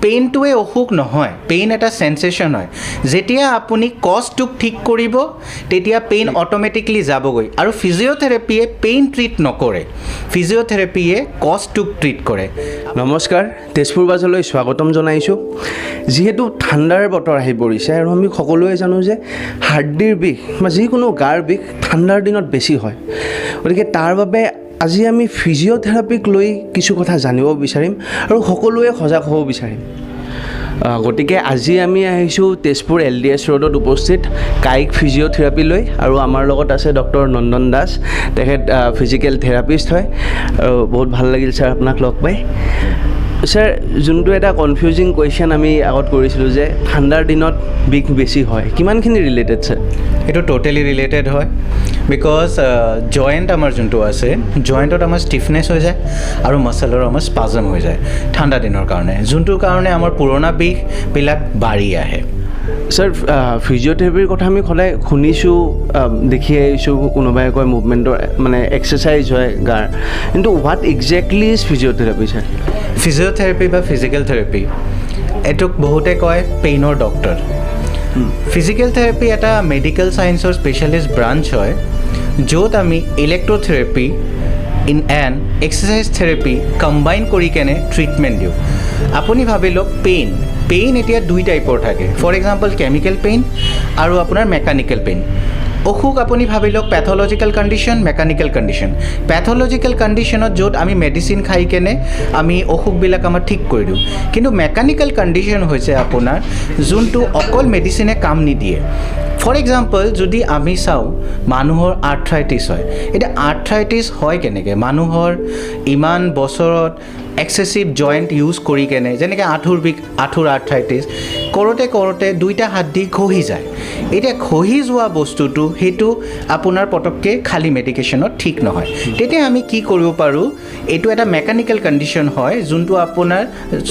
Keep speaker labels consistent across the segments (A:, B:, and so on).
A: পেইনটোৱে অসুখ নহয়, পেইন এটা সেন্সেশন হয়। যেতিয়া আপুনি কজটোক ঠিক কৰিব তেতিয়া পেইন অটোমেটিকলি যাবগৈ। আৰু ফিজিঅ'থেৰাপিয়ে পেইন ট্ৰিট নকৰে, ফিজিঅ'থেৰাপিয়ে কজটোক ট্ৰিট কৰে।
B: নমস্কাৰ, তেজপুৰ বাজলৈ স্বাগতম জনাইছোঁ। যিহেতু ঠাণ্ডাৰ বতৰ আহি পৰিছে আৰু আমি সকলোৱে জানো যে হাৰ্ডিৰ বিষ বা যিকোনো গাৰ বিষ ঠাণ্ডাৰ দিনত বেছি হয়। গতিকে তাৰ বাবে আজি আমি ফিজিঅ'থেৰাপিক লৈ কিছু কথা জানিব বিচাৰিম আৰু সকলোৱে সজাগ হ'ব বিচাৰিম। গতিকে আজি আমি আহিছোঁ তেজপুৰ LDS ৰোডত উপস্থিত কায়িক ফিজিঅ'থেৰাপি লৈ, আৰু আমাৰ লগত আছে ডক্টৰ নন্দন দাস। তেখেত ফিজিকেল থেৰাপিষ্ট হয় আৰু বহুত ভাল লাগিল ছাৰ আপোনাক লগ পাই। ছাৰ, যোনটো এটা কনফিউজিং কুৱেশ্যন আমি আগত কৰিছিলোঁ যে ঠাণ্ডাৰ দিনত বিষ বেছি হয়, কিমানখিনি ৰিলেটেড ছাৰ?
A: এইটো টোটেলি ৰিলেটেড হয়। বিকজ জইণ্ট আমাৰ যোনটো আছে, জইণ্টত আমাৰ ষ্টিফনেছ হৈ যায় আৰু মাছলৰ আমাৰ স্পাজম হৈ যায় ঠাণ্ডা দিনৰ কাৰণে, যোনটোৰ কাৰণে আমাৰ পুৰণা বিষবিলাক বাঢ়ি আহে।
B: ছাৰ, ফিজিঅ'থেৰাপিৰ কথা আমি সদায় শুনিছোঁ, দেখি আহিছোঁ, কোনোবাই কয় মুভমেণ্টৰ মানে এক্সাৰচাইজ হয় গাৰ, কিন্তু what exactly is physiotherapy sir?
A: Physiotherapy বা ফিজিকেল থেৰাপি এইটোক বহুতে কয় পেইনৰ ডক্টৰ। ফিজিকেল থেৰাপি এটা মেডিকেল ছায়েন্সৰ স্পেচিয়েলিষ্ট ব্ৰাঞ্চ হয়, য'ত আমি ইলেক্ট্ৰথেৰাপি এণ্ড এক্সাৰচাইজ থেৰাপি কম্বাইন কৰি কেনে ট্ৰিটমেণ্ট দিওঁ। আপুনি ভাবি লওক পেইন এতিয়া দুই টাইপৰ থাকে। ফৰ এক্সাম্পল কেমিকেল পেইন আৰু আপোনাৰ মেকানিকেল পেইন। অসুখ আপুনি ভাবি লওক pathological condition, mechanical condition. Pathological কণ্ডিশ্যনত য'ত আমি মেডিচিন খাই কেনে আমি অসুখবিলাক আমাৰ ঠিক কৰি দিওঁ, কিন্তু মেকানিকেল কণ্ডিশ্যন হৈছে আপোনাৰ যোনটো অকল মেডিচিনে কাম নিদিয়ে। ফৰ এক্সাম্পল যদি আমি চাওঁ মানুহৰ আৰ্থ্ৰাইটিছ হয়, এতিয়া আৰ্থ্ৰাইটিছ হয় কেনেকৈ? মানুহৰ ইমান বছৰত এক্সেচিভ জইণ্ট ইউজ কৰি কেনে, যেনেকৈ আঁঠুৰ বিষ, আঁঠুৰ আৰ্থ্ৰাইটিছ কৰোঁতে দুইটা হাড়ি খহি যায়। এতিয়া খহি যোৱা বস্তুটো সেইটো আপোনাৰ পটককৈ খালী মেডিকেশ্যনত ঠিক নহয়। তেতিয়া আমি কি কৰিব পাৰোঁ, এইটো এটা মেকানিকেল কণ্ডিশ্যন হয়,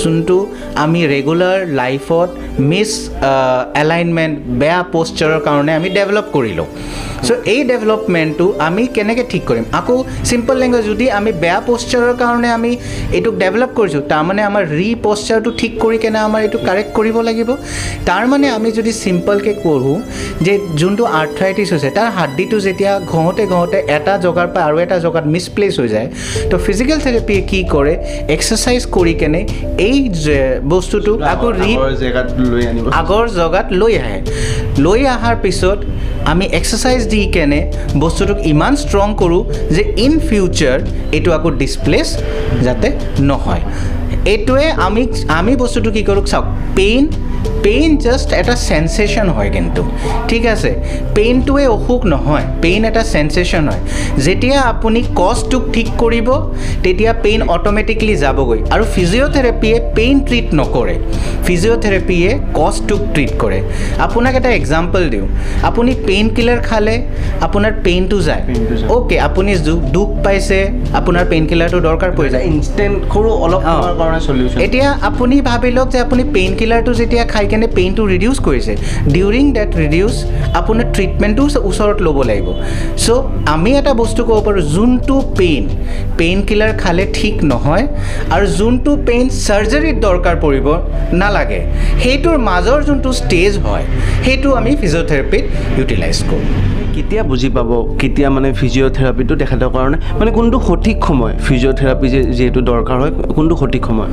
A: যোনটো আমি ৰেগুলাৰ লাইফত এলাইনমেণ্ট, বেয়া প'শ্চাৰৰ কাৰণে আমি ডেভেলপ কৰিলোঁ। চ' এই ডেভেলপমেণ্টটো আমি কেনেকৈ ঠিক কৰিম? আকৌ চিম্পল লেংগুৱেজ, যদি আমি বেয়া প'শ্চাৰৰ কাৰণে আমি এইটোক ডেভেলপ কৰিছোঁ, তাৰমানে আমাৰ প'শ্চাৰটো ঠিক কৰি কেনে আমাৰ এইটো কাৰেক্ট কৰিব লাগিব। তাৰমানে আমি যদি চিম্পলকৈ কৰোঁ যে যোনটো আৰ্থ্ৰাইটিছ হৈছে তাৰ হাড়িটো যেতিয়া ঘঁহোতে এটা জেগাৰ পৰা আৰু এটা জেগাত মিছপ্লেচ হৈ যায়, তো ফিজিকেল থেৰাপিয়ে কি কৰে, এক্সাৰচাইজ কৰি কেনে এই বস্তুটো আকৌ আগৰ জেগাত লৈ আহে। লৈ অহাৰ পিছত আমি এক্সাৰচাইজ দি কেনে বস্তুটোক ইমান ষ্ট্ৰং কৰোঁ যে ইন ফিউচাৰ এইটো আকৌ ডিছপ্লেচ যাতে নহয়। এইটোৱে আমি বস্তুটো কি কৰোঁ চাওক, পেইন জাষ্ট এটা সেন্সেশন হয়, কিন্তু ঠিক আছে, পেইনটোৱে অসুখ নহয়, পেইন এটা সেন্সেশন হয়। যেতিয়া আপুনি কজটোক ঠিক কৰিব তেতিয়া পেইন অটোমেটিকলি যাবগৈ। আৰু ফিজিঅ'থেৰাপিয়ে পেইন ট্ৰিট নকৰে, ফিজিঅ'থেৰাপিয়ে কজটোক ট্ৰিট কৰে। আপোনাক এটা এক্সাম্পল দিওঁ, আপুনি পেইন কিলাৰ খালে আপোনাৰ পেইনটো যায়, অ'কে, আপুনি দুখ পাইছে, আপোনাৰ পেইন কিলাৰটো দৰকাৰ পৰি যায়,
B: ইনষ্টেণ্ট সৰু অলপ সময়ৰ কাৰণে চলিউশ্যন।
A: এতিয়া আপুনি ভাবি লওক যে আপুনি পেইন কিলাৰটো যেতিয়া খাই কেনে পেইনটো ৰিডিউচ কৰিছে, ডিউৰিং ডেট ৰিডিউচ আপোনাৰ ট্ৰিটমেণ্টটো ওচৰত ল'ব লাগিব। চ' আমি এটা বস্তু ক'ব পাৰোঁ, যোনটো পেইন কিলাৰ খালে ঠিক নহয় আৰু যোনটো পেইন চাৰ্জাৰীত দৰকাৰ পৰিব নালাগে, সেইটোৰ মাজৰ যোনটো ষ্টেজ হয় সেইটো আমি ফিজিঅ'থেৰাপিত ইউটিলাইজ কৰোঁ।
B: কেতিয়া বুজি পাব কেতিয়া মানে ফিজিঅ'থেৰাপিটো তেখেতৰ কাৰণে মানে কোনটো সঠিক সময়, ফিজিঅ'থেৰাপি যিহেতু দৰকাৰ হয়, কোনটো সঠিক সময়?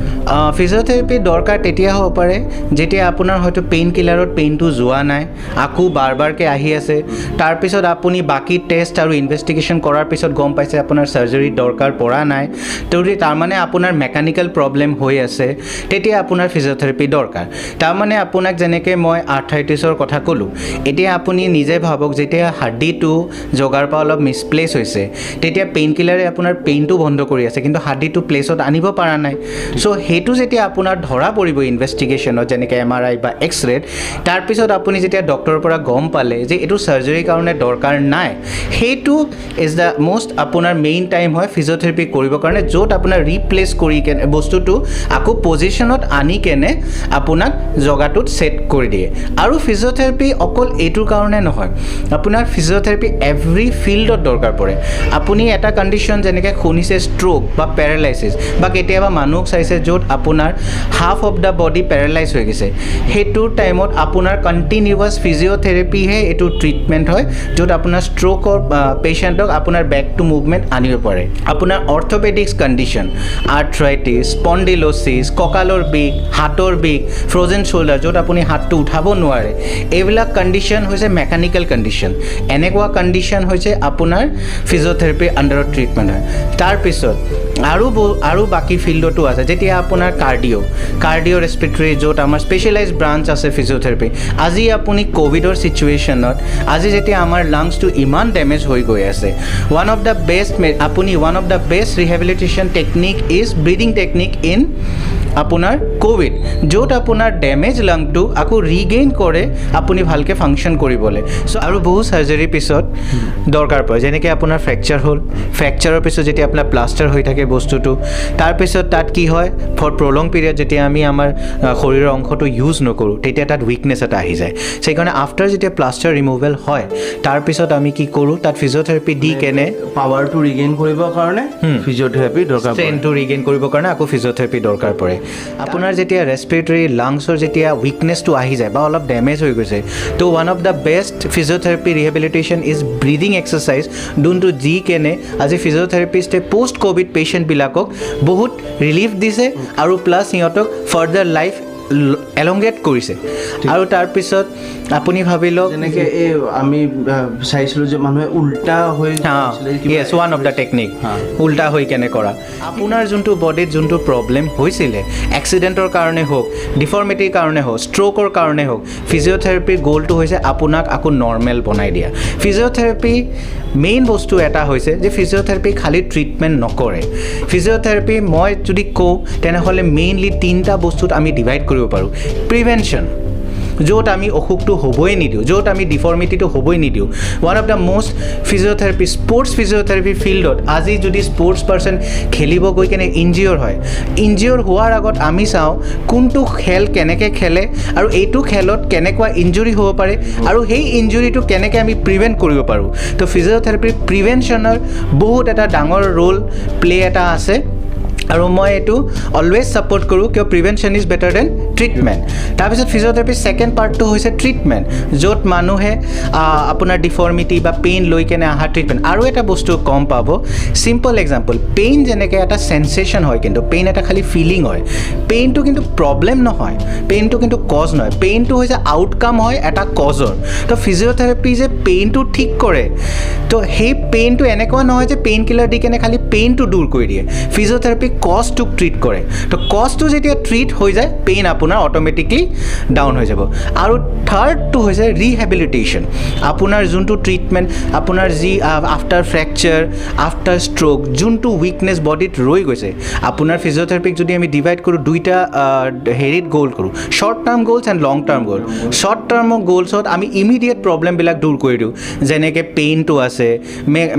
A: ফিজিঅ'থেৰাপি দৰকাৰ তেতিয়া হ'ব পাৰে যেতিয়া আপোনাৰ হয়তো পেইন কিলাৰত পেইনটো যোৱা নাই, আকৌ বাৰকৈ আহি আছে, তাৰপিছত আপুনি বাকী টেষ্ট আৰু ইনভেষ্টিগেশ্যন কৰাৰ পিছত গম পাইছে আপোনাৰ চাৰ্জাৰীৰ দৰকাৰ পৰা নাই, তাৰমানে আপোনাৰ মেকানিকেল প্ৰব্লেম হৈ আছে, তেতিয়া আপোনাৰ ফিজিঅ'থেৰাপি দৰকাৰ। তাৰমানে আপোনাক যেনেকৈ মই আৰ্থ্ৰাইটিছৰ কথা ক'লোঁ, এতিয়া আপুনি নিজে ভাবক যেতিয়া হাড়িটো জগাৰ পৰা অলপ মিছপ্লেচ হৈছে, তেতিয়া পেইন কিলাৰে আপোনাৰ পেইনটো বন্ধ কৰি আছে, কিন্তু হাড়িটো প্লেচত আনিব পৰা নাই। চ' সেইটো যেতিয়া আপোনাৰ ধৰা পৰিব ইনভেষ্টিগেশ্যনত, যেনেকৈ MRI বা এক্সৰেত, তাৰপিছত আপুনি যেতিয়া ডক্টৰৰ পৰা গম পালে যে এইটো চাৰ্জাৰীৰ কাৰণে দৰকাৰ নাই, সেইটো ইজ দ্য মষ্ট আপোনাৰ মেইন টাইম হয় ফিজিঅ'থেৰাপি কৰিবৰ কাৰণে, য'ত আপোনাৰ ৰিপ্লেচ কৰি কেনে বস্তুটো আকৌ পজিশ্যনত আনি কেনে আপোনাক জগাটোত ছেট কৰি দিয়ে। আৰু ফিজিঅ'থেৰাপি অকল এইটোৰ কাৰণে নহয়, আপোনাৰ ফিজিঅ'থেৰাপি এভৰি ফিল্ডত দৰকাৰ পৰে আপুনি এটা কণ্ডিশ্যন যেনেকৈ শুনিছে ষ্ট্ৰ'ক বা পেৰালাইচিছ বা কেতিয়াবা মানুহক চাইছে য'ত আপোনাৰ half of the body paralyse হৈ গৈছে সেইটোৰ টাইমত আপোনাৰ কণ্টিনিউৱাছ ফিজিঅ'থেৰাপিহে এইটো ট্ৰিটমেণ্ট হয় য'ত আপোনাৰ ষ্ট্ৰ'কৰ পেচেণ্টক আপোনাৰ বেক টু মুভমেণ্ট আনিব পাৰে আপোনাৰ অৰ্থপেডিক্স কণ্ডিশ্যন আৰ্থ্ৰাইটিছ স্পণ্ডিলোচিছ কঁকালৰ বিষ হাতৰ বিষ ফ্ৰজেন শ্ব'ল্ডাৰ য'ত আপুনি হাতটো উঠাব নোৱাৰে এইবিলাক কণ্ডিশ্যন হৈছে মেকানিকেল কণ্ডিশ্যন এনেকুৱা কণ্ডিশ্যন হৈছে আপোনাৰ ফিজিঅ'থেৰাপিৰ আণ্ডাৰত ট্ৰিটমেণ্ট হয় তাৰপিছত আৰু বাকী ফিল্ডতো আছে যেতিয়া আপোনাৰ কাৰ্ডিঅ' ৰেছপিৰেটৰী য'ত আমাৰ স্পেচিয়েলাইজ ব্ৰাঞ্চ আছে ফিজিঅ'থেৰাপি আজি আপুনি ক'ভিডৰ চিটুৱেশ্যনত আজি যেতিয়া আমাৰ লাংছটো ইমান ডেমেজ হৈ গৈ আছে one of the best rehabilitation technique is breeding technique in আপোনাৰ ক'ভিড য'ত আপোনাৰ ডেমেজ লাংটো আকৌ ৰিগেইন কৰে আপুনি ভালকৈ ফাংচন কৰিবলৈ চ' আৰু বহু চাৰ্জাৰীৰ পিছত দৰকাৰ পৰে যেনেকৈ আপোনাৰ ফ্ৰেকচাৰ হ'ল ফ্ৰেকচাৰৰ পিছত যেতিয়া আপোনাৰ প্লাষ্টাৰ হৈ থাকে বস্তুটো তাৰপিছত তাত কি হয় ফৰ প্ৰলং পিৰিয়ড যেতিয়া আমি আমাৰ শৰীৰৰ অংশটো ইউজ নকৰোঁ তেতিয়া তাত উইকনেছ এটা আহি যায় সেইকাৰণে আফটাৰ যেতিয়া প্লাষ্টাৰ ৰিমুভেল হয় তাৰপিছত আমি কি কৰোঁ তাত ফিজিঅ'থেৰাপি দি কেনে
B: পাৱাৰটো ৰিগেইন কৰিবৰ কাৰণে ফিজিঅ'থেৰাপি দৰকাৰ পৰে
A: ষ্ট্ৰেইনটো ৰিগেইন কৰিবৰ কাৰণে আকৌ ফিজিঅ'থেৰাপি দৰকাৰ পৰে আপোনাৰ যেতিয়া ৰেছপিৰেটৰী লাংছৰ যেতিয়া উইকনেছটো আহি যায় বা অলপ ডেমেজ হৈ গৈছে তো one of the best physiotherapy rehabilitation is breeding exercise যোনটো যি কেনে আজি ফিজিঅ'থেৰাপিষ্টে পষ্ট ক'ভিড পেচেণ্টবিলাকক বহুত ৰিলিফ দিছে আৰু প্লাছ সিহঁতক ফাৰ্ডাৰ লাইফ এলংগেট কৰিছে আৰু তাৰপিছত আপুনি ভাবি লওক
B: যেনেকৈ এই আমি চাইছিলোঁ যে মানুহে উল্টা হৈ
A: য়েছ ওৱান অফ দ্য টেকনিক উল্টা হৈ কেনে কৰা আপোনাৰ যোনটো বডিত যোনটো প্ৰব্লেম হৈছিলে এক্সিডেণ্টৰ কাৰণে হওক ডিফৰ্মিটিৰ কাৰণে হওক ষ্ট্ৰ'কৰ কাৰণে হওক ফিজিঅ'থেৰাপিৰ গ'লটো হৈছে আপোনাক আকৌ নৰ্মেল বনাই দিয়া ফিজিঅ'থেৰাপি মেইন বস্তু এটা হৈছে যে ফিজিঅ'থেৰাপি খালী ট্ৰিটমেণ্ট নকৰে ফিজিঅ'থেৰাপি মই যদি কওঁ তেনেহ'লে মেইনলি 3টা বস্তুত আমি ডিভাইড কৰিব পাৰোঁ প্ৰিভেনশ্যন য'ত আমি অসুখটো হ'বই নিদিওঁ য'ত আমি ডিফৰ্মিটিটো হ'বই নিদিওঁ one of the most physiotherapy sports physiotherapy ফিল্ডত আজি যদি স্পৰ্টছ পাৰ্চন খেলিব গৈ কেনে ইনজিঅ'ৰ হয় ইনজিঅ'ৰ হোৱাৰ আগত আমি চাওঁ কোনটো খেল কেনেকৈ খেলে আৰু এইটো খেলত কেনেকুৱা ইঞ্জুৰি হ'ব পাৰে আৰু সেই ইঞ্জুৰিটো কেনেকৈ আমি প্ৰিভেণ্ট কৰিব পাৰোঁ তো ফিজিঅ'থেৰাপিৰ প্ৰিভেনশ্যনৰ বহুত এটা ডাঙৰ ৰোল প্লে এটা আছে আৰু মই এইটো অলৱেজ ছাপোৰ্ট কৰোঁ কিয় prevention is better than treatment তাৰপিছত ফিজিঅ'থেৰাপিৰ ছেকেণ্ড পাৰ্টটো হৈছে ট্ৰিটমেণ্ট য'ত মানুহে আপোনাৰ ডিফৰ্মিটি বা পেইন লৈ কেনে অহা ট্ৰিটমেণ্ট আৰু এটা বস্তু কম পাব চিম্পল এক্সাম্পল পেইন যেনেকৈ এটা চেনচেশ্যন হয় কিন্তু পেইন এটা খালী ফিলিং হয় পেইনটো কিন্তু প্ৰব্লেম নহয় পেইনটো কিন্তু কজ নহয় পেইনটো হৈছে আউটকাম হয় এটা কজৰ তো ফিজিঅ'থেৰাপি যে পেইনটো ঠিক কৰে তো সেই পেইনটো এনেকুৱা নহয় যে পেইন কিলাৰ দি কেনে খালী পেইনটো দূৰ কৰি দিয়ে ফিজিঅ'থেৰাপি কজটোক ট্ৰিট কৰে তো কজটো যেতিয়া ট্ৰিট হৈ যায় পেইন আপোনাৰ অট'মেটিকলি ডাউন হৈ যাব আৰু থাৰ্ডটো হৈছে ৰিহেবিলিটেশ্যন আপোনাৰ যোনটো ট্ৰিটমেণ্ট আপোনাৰ যি আফটাৰ ফ্ৰেকচাৰ আফটাৰ ষ্ট্ৰ'ক যোনটো উইকনেছ বডিত ৰৈ গৈছে আপোনাৰ ফিজিঅ'থেৰাপিক যদি আমি ডিভাইড কৰোঁ দুইটা হেৰিত গ'ল কৰোঁ short term goals and long term গ'ল শ্বৰ্ট টাৰ্মৰ গ'লছত আমি ইমিডিয়েট প্ৰব্লেমবিলাক দূৰ কৰি দিওঁ যেনেকৈ পেইনটো আছে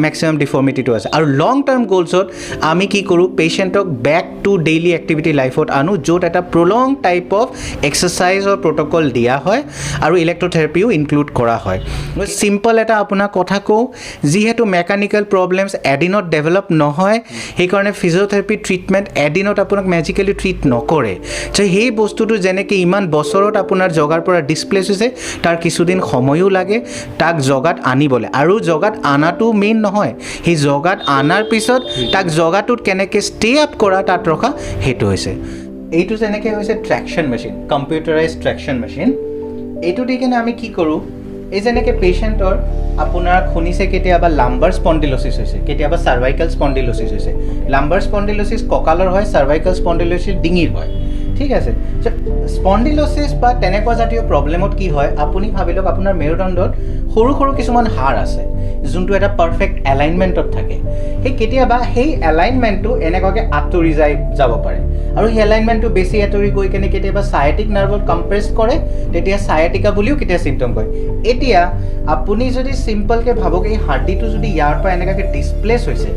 A: মেক্সিমাম ডিফৰ্মিটিটো আছে আৰু লং টাৰ্ম গ'লছত আমি কি কৰোঁ পেচেণ্টক বেক টু ডেইলি এক্টিভিটি লাইফত আনো য'ত এটা প্ৰলং টাইপ অফ এক্সাৰচাইজৰ প্ৰট'কল দিয়া হয় আৰু ইলেক্ট্ৰথেৰাপিও ইনক্লুড কৰা হয় মই চিম্পল এটা আপোনাক কথা কওঁ যিহেতু মেকানিকেল প্ৰব্লেমছ এদিনত ডেভেলপ নহয় সেইকাৰণে ফিজিঅ'থেৰাপি ট্ৰিটমেণ্ট এদিনত আপোনাক মেজিকেলি ট্ৰিট নকৰে চ' সেই বস্তুটো যেনেকৈ ইমান বছৰত আপোনাৰ জগাৰ পৰা ডিছপ্লেচ হৈছে তাৰ কিছুদিন সময়ো লাগে তাক জগাত আনিবলৈ আৰু জগাত আনাটো মেইন নহয় সেই জগাত আনাৰ পিছত তাক জগাটোত কেনেকৈ ষ্টে আপ কৰা তাত ৰখা সেইটো হৈছে এইটো যেনেকৈ হৈছে traction machine computerise traction machine এইটো দি কেনে আমি কি কৰোঁ এই যেনেকৈ পেচেণ্টৰ আপোনাৰ শুনিছে কেতিয়াবা লাম্বাৰ স্পণ্ডিলোচিছ হৈছে কেতিয়াবা চাৰ্ভাইকেল স্পণ্ডিলোচিছ হৈছে লাম্বাৰ স্পণ্ডিলোচিছ কঁকালৰ হয় চাৰ্ভাইকেল স্পণ্ডিলোচিছ ডিঙিৰ হয় ঠিক আছে স্পণ্ডিলোচিছ বা তেনেকুৱা জাতীয় প্ৰব্লেমত কি হয় আপুনি ভাবি লওক আপোনাৰ মেৰুদণ্ডত সৰু সৰু কিছুমান হাড় আছে যোনটো এটা পাৰফেক্ট এলাইনমেণ্টত থাকে সেই কেতিয়াবা সেই এলাইনমেণ্টটো এনেকুৱাকৈ আঁতৰি যাব পাৰে আৰু সেই এলাইনমেণ্টটো বেছি আঁতৰি গৈ কেনে কেতিয়াবা চায়াটিক নাৰ্ভত কম্প্ৰেছ কৰে তেতিয়া চায়াটিকা বুলিও কেতিয়াবা চিম্পটম কয় এতিয়া আপুনি যদি চিম্পলকৈ ভাবক এই হাৰ্ডিটো যদি ইয়াৰ পৰা এনেকুৱাকৈ ডিছপ্লেচ হৈছে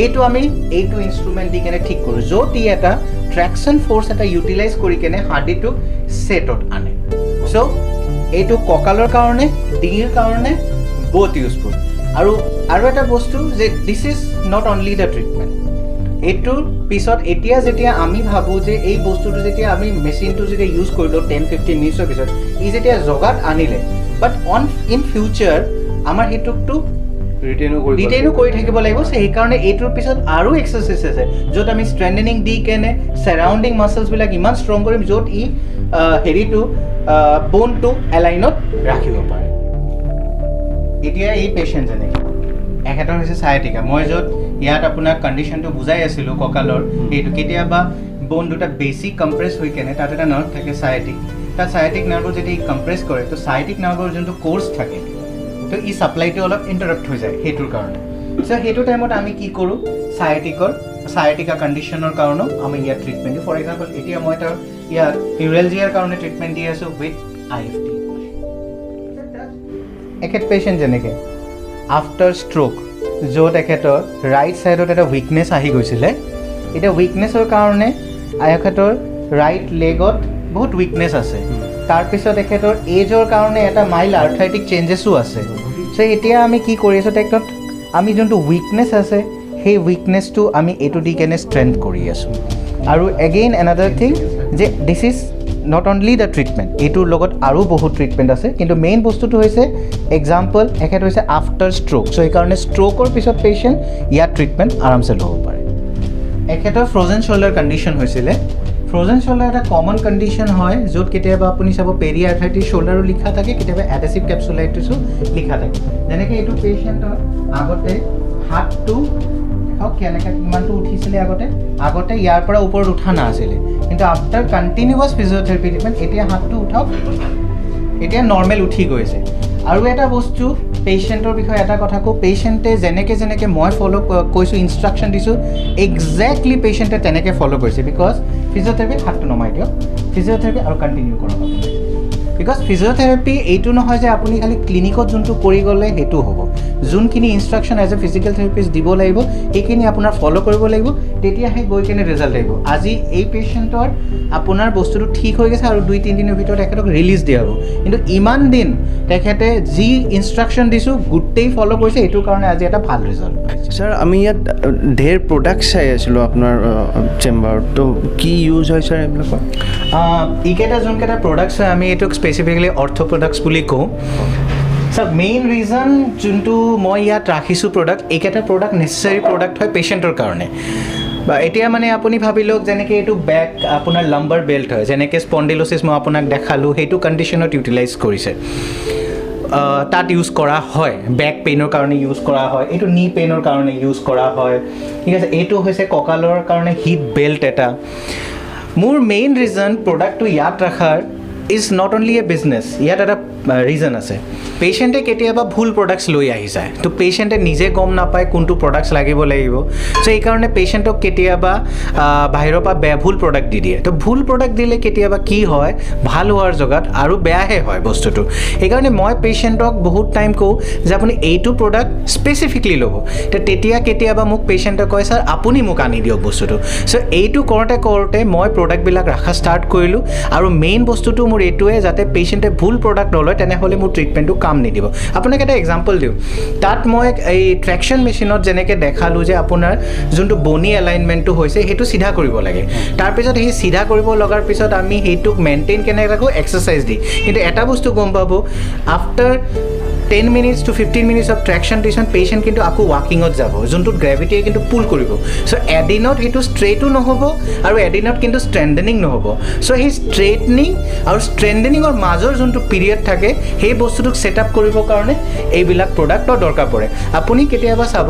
A: এইটো আমি এইটো ইনষ্ট্ৰুমেণ্ট দি কেনে ঠিক কৰোঁ য'ত ই এটা ট্ৰেকশ্যন ফ'ৰ্চ এটা ইউটিলাইজ কৰি কেনে হাৰ্ডিটোক ছেটত আনে চ' এইটো কঁকালৰ কাৰণে ডিঙিৰ কাৰণে বহুত ইউজফুল আৰু এটা বস্তু যে this is not only the treatment এইটোৰ পিছত এতিয়া যেতিয়া আমি ভাবোঁ যে এই বস্তুটো যেতিয়া আমি মেচিনটো যেতিয়া ইউজ কৰিলোঁ 10-15 মিনিটৰ পিছত ই যেতিয়া জগাত আনিলে বাট ইন ফিউচাৰ আমাৰ সেইটোকটো ৰিটেইনো কৰি থাকিব লাগিব সেইকাৰণে এইটোৰ পিছত আৰু এক্সাৰচাইজ আছে য'ত আমি ষ্ট্ৰেণ্ডেনিং দি কেনে ছাৰাউণ্ডিং মাছলছবিলাক ইমান ষ্ট্ৰং কৰিম য'ত ই হেৰিটো ব'নটো এলাইনত ৰাখিব পাৰে এতিয়া এই পেচেণ্ট যেনেকৈ এখেতৰ হৈছে ছায়াটিকা মই য'ত ইয়াত আপোনাক কণ্ডিশ্যনটো বুজাই আছিলোঁ কঁকালৰ এইটো কেতিয়াবা ব'ন দুটা বেছি কম্প্ৰেছ হৈ কেনে তাত এটা নাৰ্ভ থাকে ছায়াটিক তাত ছায়াটিক নাৰ্ভৰ যেতিয়া ই কম্প্ৰেছ কৰে তো ছায়াটিক নাৰ্ভৰ যোনটো কোৰ্চ থাকে তো ই ছাপ্লাইটো অলপ ইণ্টাৰাপ্ট হৈ যায় সেইটোৰ কাৰণে চ' সেইটো টাইমত আমি কি কৰোঁ ছায়াটিকা কণ্ডিশ্যনৰ কাৰণেও আমি ইয়াত ট্ৰিটমেণ্ট দিওঁ ফৰ এক্সাম্পল এতিয়া মই তাৰ ইয়াত পিউৰেলজিয়াৰ কাৰণে ট্ৰিটমেণ্ট দি আছোঁ উইথ IFT এখেত পেচেণ্ট যেনেকৈ আফটাৰ ষ্ট্ৰ'ক য'ত এখেতৰ ৰাইট ছাইডত এটা উইকনেছ আহি গৈছিলে এতিয়া উইকনেছৰ কাৰণে এখেতৰ ৰাইট লেগত বহুত উইকনেছ আছে তাৰপিছত এখেতৰ এজৰ কাৰণে এটা মাইল্ড আৰ্থ্ৰাইটিক চেঞ্জেছো আছে চ' এতিয়া আমি কি কৰি আছোঁ তেখেতত আমি যোনটো উইকনেছ আছে সেই উইকনেছটো আমি এইটো দি কেনে ষ্ট্ৰেংথ কৰি আছোঁ আৰু এগেইন এনাডাৰ থিং যে this is not only the treatment এইটোৰ লগত আৰু বহুত ট্ৰিটমেণ্ট আছে কিন্তু মেইন বস্তুটো হৈছে এক্সাম্পল এখেত হৈছে আফটাৰ ষ্ট্ৰ'ক চ' সেইকাৰণে ষ্ট্ৰ'কৰ পিছত পেচেণ্ট ইয়াত ট্ৰিটমেণ্ট আৰামছে ল'ব পাৰে এখেতৰ ফ্ৰ'জেন শ্ব'ল্ডাৰ কণ্ডিশ্যন হৈছিলে ফ্ৰ'জেন শ্ব'ল্ডাৰ এটা কমন কণ্ডিশ্যন হয় য'ত কেতিয়াবা আপুনি চাব পেৰি আৰ্থ্ৰাইটিছ শ্ব'ল্ডাৰো লিখা থাকে কেতিয়াবা এডেচিভ কেপচুলাইটিছো লিখা থাকে যেনেকৈ এইটো পেচেণ্টৰ আগতে হাতটো হওক কেনেকৈ কিমানটো উঠিছিলে আগতে ইয়াৰ পৰা ওপৰত উঠা নাছিলে কিন্তু আফটাৰ কণ্টিনিউৱাছ ফিজিঅ'থেৰাপি ট্ৰিটমেণ্ট এতিয়া হাতটো উঠাওক এতিয়া নৰ্মেল উঠি গৈছে আৰু এটা বস্তু পেচেণ্টৰ বিষয়ে এটা কথা কওঁ পেচেণ্টে যেনেকৈ মই ফ'ল' কৈছোঁ ইনষ্ট্ৰাকশ্যন দিছোঁ একজেক্টলি পেচেণ্টে তেনেকৈ ফ'ল' কৰিছে বিকজ ফিজিঅ'থেৰাপিত হাতটো নমাই দিয়ক ফিজিঅ'থেৰাপি আৰু কণ্টিনিউ কৰক বিকজ ফিজিঅ'থেৰাপি এইটো নহয় যে আপুনি খালি ক্লিনিকত যোনটো কৰি গ'লে সেইটো হ'ব যোনখিনি instruction as a physical therapist দিব লাগিব সেইখিনি আপোনাৰ ফ'ল' কৰিব লাগিব তেতিয়াহে গৈ কেনে ৰিজাল্ট আহিব আজি এই পেচেণ্টৰ আপোনাৰ বস্তুটো ঠিক হৈ গৈছে আৰু 2-3 দিনৰ ভিতৰত তেখেতক ৰিলিজ দিয়া হ'ব কিন্তু ইমান দিন তেখেতে যি ইনষ্ট্ৰাকশ্যন দিছোঁ গোটেই ফ'ল' কৰিছে এইটোৰ কাৰণে আজি এটা ভাল ৰিজাল্ট পাইছে
B: ছাৰ আমি ইয়াত ঢেৰ প্ৰডাক্ট চাই আছিলোঁ আপোনাৰ চেম্বাৰত তো কি ইউজ হয় ছাৰ এইবিলাকৰ
A: এইকেইটা যোনকেইটা প্ৰডাক্টছ হয় আমি এইটোক স্পেচিফিকেলি অৰ্থ প্ৰডাক্টছ বুলি কওঁ ছাৰ মেইন ৰিজন যোনটো মই ইয়াত ৰাখিছোঁ প্ৰডাক্ট এইকেইটা প্ৰডাক্ট নেচেচাৰী প্ৰডাক্ট হয় পেচেণ্টৰ কাৰণে বা এতিয়া মানে আপুনি ভাবি লওক যেনেকৈ এইটো বেক আপোনাৰ লাম্বাৰ বেল্ট হয় যেনেকৈ স্পণ্ডিলোচিছ মই আপোনাক দেখালোঁ সেইটো কণ্ডিশ্যনত ইউটিলাইজ কৰিছে তাত ইউজ কৰা হয় বেক পেইনৰ কাৰণে ইউজ কৰা হয় এইটো নি পেইনৰ কাৰণে ইউজ কৰা হয় ঠিক আছে এইটো হৈছে কঁকালৰ কাৰণে হিট বেল্ট এটা মোৰ মেইন ৰিজন প্ৰডাক্টটো ইয়াত ৰখাৰ is not only a business ইয়াত এটা ৰিজন আছে পেচেণ্টে কেতিয়াবা ভুল প্ৰডাক্টছ লৈ আহি যায় তো পেচেণ্টে নিজে গম নাপায় কোনটো প্ৰডাক্টছ লাগিব লাগিব চ' এইকাৰণে পেচেণ্টক কেতিয়াবা বাহিৰৰ পৰা ভুল প্ৰডাক্ট দি দিয়ে তো ভুল প্ৰডাক্ট দিলে কেতিয়াবা কি হয় ভাল হোৱাৰ জেগাত আৰু বেয়াহে হয় বস্তুটো সেইকাৰণে মই পেচেণ্টক বহুত টাইম কওঁ যে আপুনি এইটো প্ৰডাক্ট স্পেচিফিকলি ল'ব তো তেতিয়া কেতিয়াবা মোক পেচেণ্টে কয় ছাৰ আপুনি মোক আনি দিয়ক বস্তুটো চ' এইটো কৰোঁতে মই প্ৰডাক্টবিলাক ৰাখা ষ্টাৰ্ট কৰিলোঁ আৰু মেইন বস্তুটো মোৰ এইটোৱে যাতে পেচেণ্টে ভুল প্ৰডাক্ট নলয় তেনেহ'লে মোৰ ট্ৰিটমেণ্টটো কাম নিদিব আপোনাক এটা এক্সাম্পল দিওঁ তাত মই এই ট্ৰেকশ্যন মেচিনত যেনেকৈ দেখালোঁ যে আপোনাৰ যোনটো বনি এলাইনমেণ্টটো হৈছে সেইটো চিধা কৰিব লাগে তাৰপিছত সেই চিধা কৰিব লগাৰ পিছত আমি সেইটোক মেইনটেইন কেনেকৈ ৰাখোঁ এক্সাৰচাইজ দি কিন্তু এটা বস্তু গম পাব after 10 minutes to 15 minutes of traction patient কিন্তু আকৌ ৱাকিঙত যাব যোনটোত গ্ৰেভিটিয়ে কিন্তু পুল কৰিব চ' এদিনত সেইটো ষ্ট্ৰেইটো নহ'ব আৰু এদিনত কিন্তু ষ্ট্ৰেণ্ডেনিং নহ'ব চ' সেই ষ্ট্ৰেইটনিং আৰু ষ্ট্ৰেণ্ডেনিঙৰ মাজৰ যোনটো পিৰিয়ড থাকে সেই বস্তুটোক ছেট আপ কৰিবৰ কাৰণে এইবিলাক প্ৰডাক্টৰ দৰকাৰ পৰে আপুনি কেতিয়াবা চাব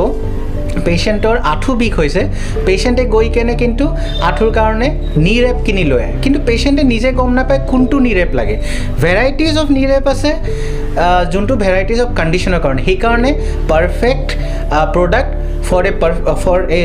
A: পেচেণ্টৰ আঁঠু বিষ হৈছে পেচেণ্টে গৈ কেনে কিন্তু আঁঠুৰ কাৰণে নি ৰেপ কিনি লৈ আহে কিন্তু পেচেণ্টে নিজে গম নাপায় কোনটো নি ৰেপ লাগে ভেৰাইটিজ অফ নি ৰেপ আছে যোনটো ভেৰাইটিজ অফ কণ্ডিশ্যনৰ কাৰণে সেইকাৰণে perfect product for a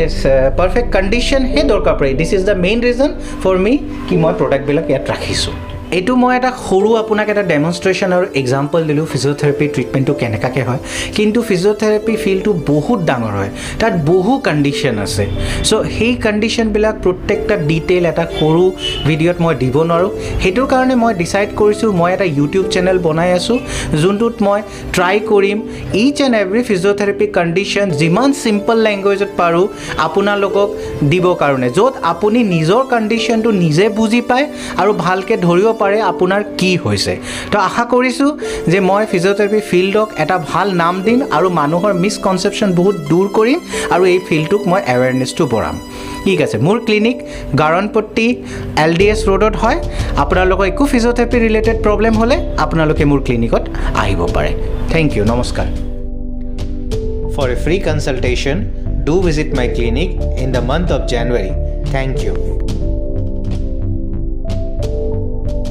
A: perfect কণ্ডিশ্যনহে দৰকাৰ পৰে this is the main reason for me কি মই প্ৰডাক্টবিলাক ইয়াত ৰাখিছোঁ এইটো মই এটা সৰু আপোনাক এটা ডেমনষ্ট্ৰেশ্যন আৰু এক্সাম্পল দিলোঁ ফিজিঅ'থেৰাপি ট্ৰিটমেণ্টটো কেনেকুৱাকৈ হয় কিন্তু ফিজিঅ'থেৰাপি ফিল্ডটো বহুত ডাঙৰ হয় তাত বহু কণ্ডিশ্যন আছে চ' সেই কণ্ডিশ্যনবিলাক প্ৰত্যেকটা ডিটেইল এটা সৰু ভিডিঅ'ত মই দিব নোৱাৰোঁ সেইটোৰ কাৰণে মই ডিচাইড কৰিছোঁ মই এটা ইউটিউব চেনেল বনাই আছোঁ যোনটোত মই ট্ৰাই কৰিম ইচ এণ্ড এভৰি ফিজিঅ'থেৰাপি কণ্ডিশ্যন যিমান চিম্পল লেংগুৱেজত পাৰোঁ আপোনালোকক দিবৰ কাৰণে য'ত আপুনি নিজৰ কণ্ডিশ্যনটো নিজে বুজি পায় আৰু ভালকৈ ধৰিব পাৰে আপোনাৰ কি হৈছে তো আশা কৰিছোঁ যে মই ফিজিঅ'থেৰাপি ফিল্ডক এটা ভাল নাম দিম আৰু মানুহৰ মিছকনচেপশ্যন বহুত দূৰ কৰিম আৰু এই ফিল্ডটোক মই এৱেৰনেছটো বঢ়াম ঠিক আছে মোৰ ক্লিনিক গাৰণপট্টি LDS ৰোডত হয় আপোনালোকৰ একো ফিজিঅ'থেৰাপি ৰিলেটেড প্ৰব্লেম হ'লে আপোনালোকে মোৰ ক্লিনিকত আহিব পাৰে থেংক ইউ নমস্কাৰ For a free consultation, do visit my clinic in the month of January. Thank you.